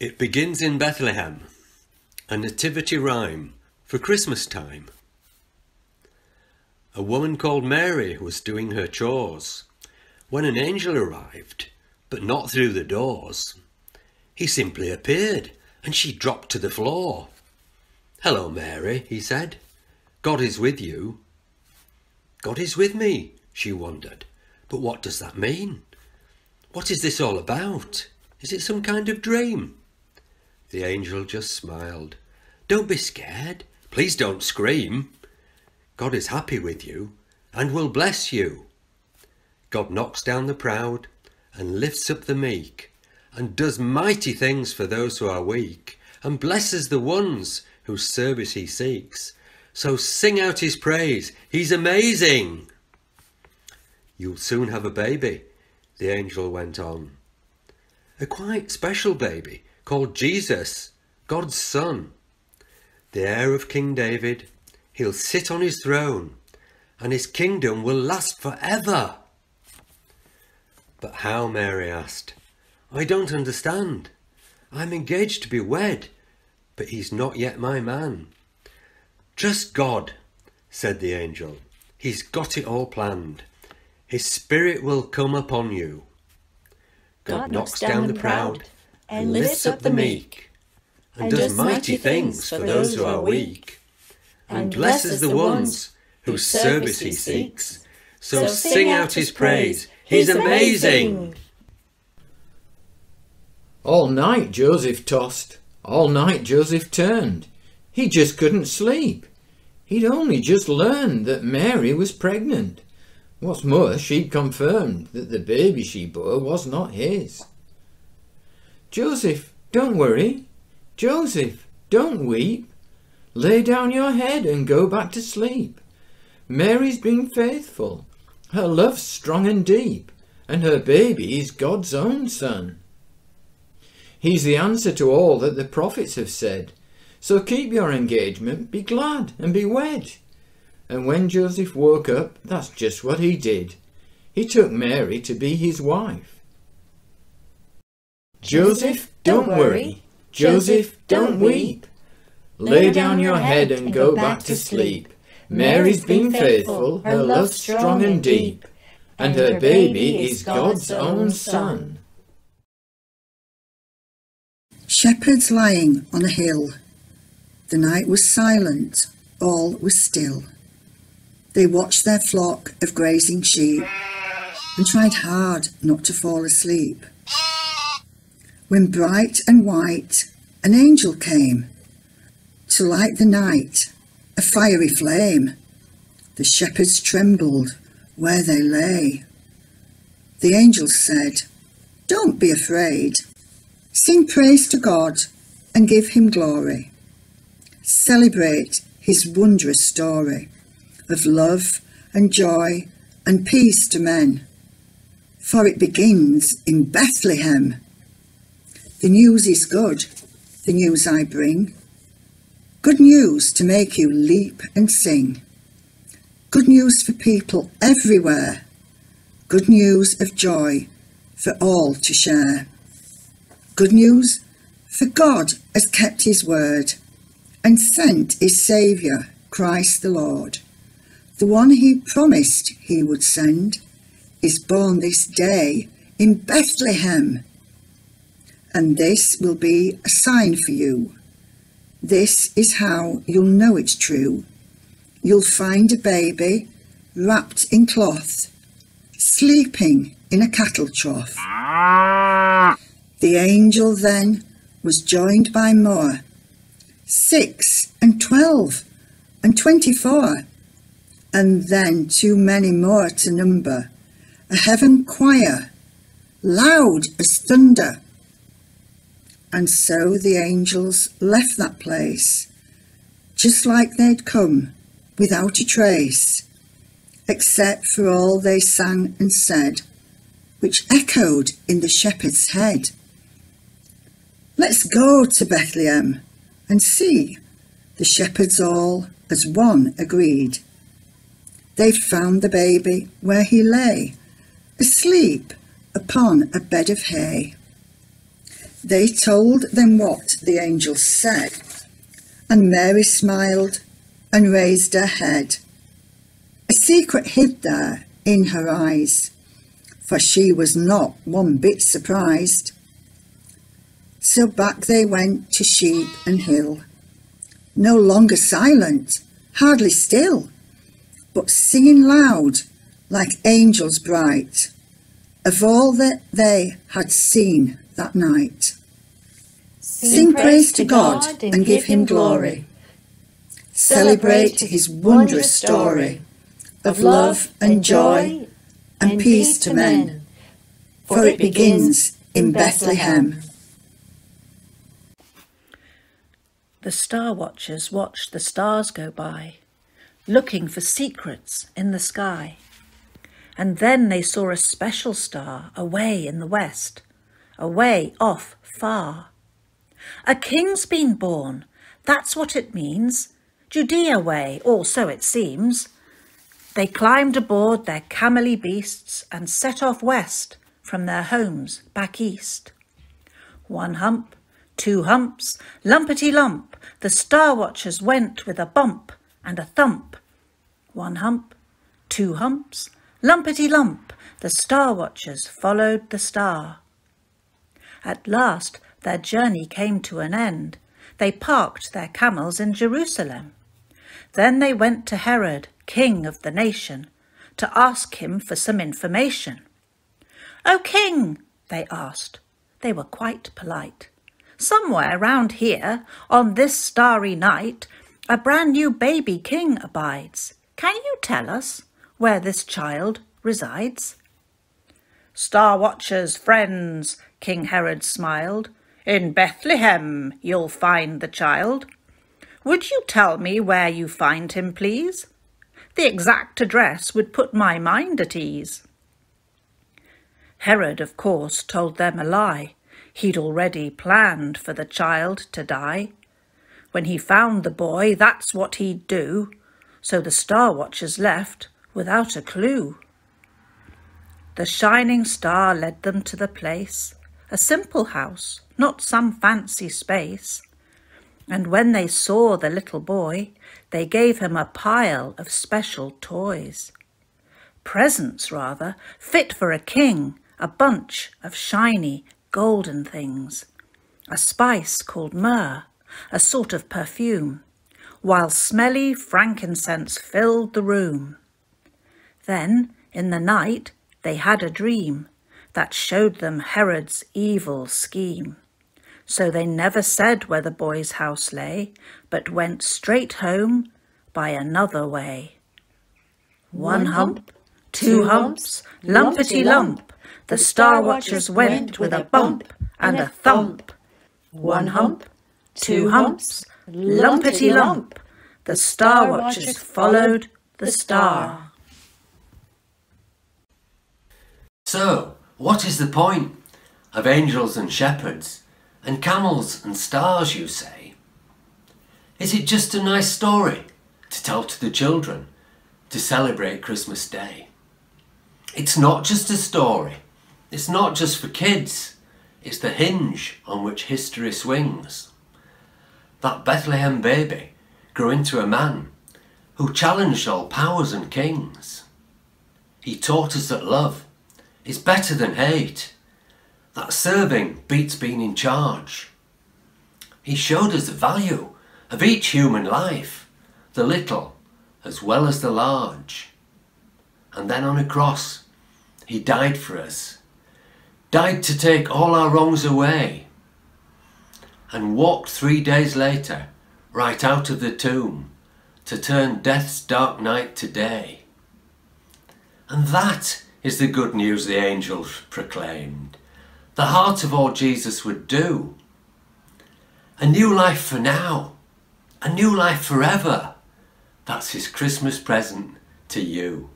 It begins in Bethlehem, a nativity rhyme for Christmas time. A woman called Mary was doing her chores when an angel arrived, but not through the doors. He simply appeared and she dropped to the floor. "Hello, Mary," he said. "God is with you." "God is with me," she wondered. "But what does that mean? What is this all about? Is it some kind of dream?" The angel just smiled. "Don't be scared. Please don't scream. God is happy with you and will bless you. God knocks down the proud and lifts up the meek and does mighty things for those who are weak and blesses the ones whose service he seeks. So sing out his praise. He's amazing." "You'll soon have a baby," the angel went on. "A quite special baby called Jesus, God's Son. The heir of King David, he'll sit on his throne and his kingdom will last forever." "But how?" Mary asked. "I don't understand. I'm engaged to be wed, but he's not yet my man." "Trust God," said the angel. "He's got it all planned. His spirit will come upon you. God knocks down the proud and lifts up the meek, and does mighty things for those who are weak, and blesses the ones whose service he seeks. So sing out his praise. He's amazing." All night Joseph tossed, all night Joseph turned. He just couldn't sleep. He'd only just learned that Mary was pregnant. What's more, she'd confirmed that the baby she bore was not his. "Joseph, don't worry. Joseph, don't weep. Lay down your head and go back to sleep. Mary's been faithful. Her love's strong and deep, and her baby is God's own son. He's the answer to all that the prophets have said. So keep your engagement, be glad and be wed." And when Joseph woke up, that's just what he did. He took Mary to be his wife. "Joseph, don't worry. Joseph, don't weep. Lay down your head and go back to sleep. Mary's been faithful, her love's strong and deep, and her baby is God's own son." Shepherds lying on a hill. The night was silent, all was still. They watched their flock of grazing sheep and tried hard not to fall asleep. When bright and white an angel came to light the night, a fiery flame. The shepherds trembled where they lay. The angel said, "Don't be afraid. Sing praise to God and give him glory. Celebrate his wondrous story of love and joy and peace to men. For it begins in Bethlehem. The news is good, the news I bring. Good news to make you leap and sing. Good news for people everywhere. Good news of joy for all to share. Good news, for God has kept his word and sent his Saviour, Christ the Lord. The one he promised he would send is born this day in Bethlehem. And this will be a sign for you. This is how you'll know it's true. You'll find a baby wrapped in cloth, sleeping in a cattle trough." The angel then was joined by more, 6 and 12 and 24, and then too many more to number, a heaven choir, loud as thunder. And so the angels left that place, just like they'd come, without a trace, except for all they sang and said, which echoed in the shepherd's head. "Let's go to Bethlehem and see," the shepherds all as one agreed. They found the baby where he lay, asleep upon a bed of hay. They told them what the angels said, and Mary smiled and raised her head. A secret hid there in her eyes, for she was not one bit surprised. So back they went to sheep and hill, no longer silent, hardly still, but singing loud like angels bright, of all that they had seen that night. Sing praise to God and give him glory. Celebrate his wondrous story of love and joy and peace to men, for it begins in Bethlehem. The star watchers watched the stars go by, looking for secrets in the sky. And then they saw a special star away in the west, away off far. A king's been born, that's what it means, Judea way, or so it seems. They climbed aboard their camely beasts and set off west from their homes back east. 1 hump, 2 humps, lumpety lump, the star watchers went with a bump and a thump. 1 hump, 2 humps, lumpety lump, the star watchers followed the star. At last their journey came to an end. They parked their camels in Jerusalem. Then they went to Herod, king of the nation, to ask him for some information. "O king," they asked, they were quite polite, "somewhere round here, on this starry night, a brand new baby king abides. Can you tell us where this child resides?" "Star watchers, friends," King Herod smiled, "in Bethlehem you'll find the child. Would you tell me where you find him, please? The exact address would put my mind at ease." Herod, of course, told them a lie. He'd already planned for the child to die. When he found the boy, that's what he'd do. So the star watchers left without a clue. The shining star led them to the place, a simple house, not some fancy space. And when they saw the little boy, they gave him a pile of special toys. Presents, rather, fit for a king, a bunch of shiny golden things. A spice called myrrh, a sort of perfume, while smelly frankincense filled the room. Then, in the night, they had a dream that showed them Herod's evil scheme. So they never said where the boy's house lay, but went straight home by another way. 1 hump, 2 humps, lumpety lump, the star watchers went with a bump and a thump. 1 hump, 2 humps, lumpety lump, the star watchers followed the star. So, what is the point of angels and shepherds and camels and stars, you say? Is it just a nice story to tell to the children to celebrate Christmas Day? It's not just a story. It's not just for kids. It's the hinge on which history swings. That Bethlehem baby grew into a man who challenged all powers and kings. He taught us that love is better than hate, that serving beats being in charge. He showed us the value of each human life, the little as well as the large. And then on a cross, he died for us, died to take all our wrongs away, and walked 3 days later right out of the tomb to turn death's dark night to day. And that is the good news the angels proclaimed, the heart of all Jesus would do. A new life for now, a new life forever. That's his Christmas present to you.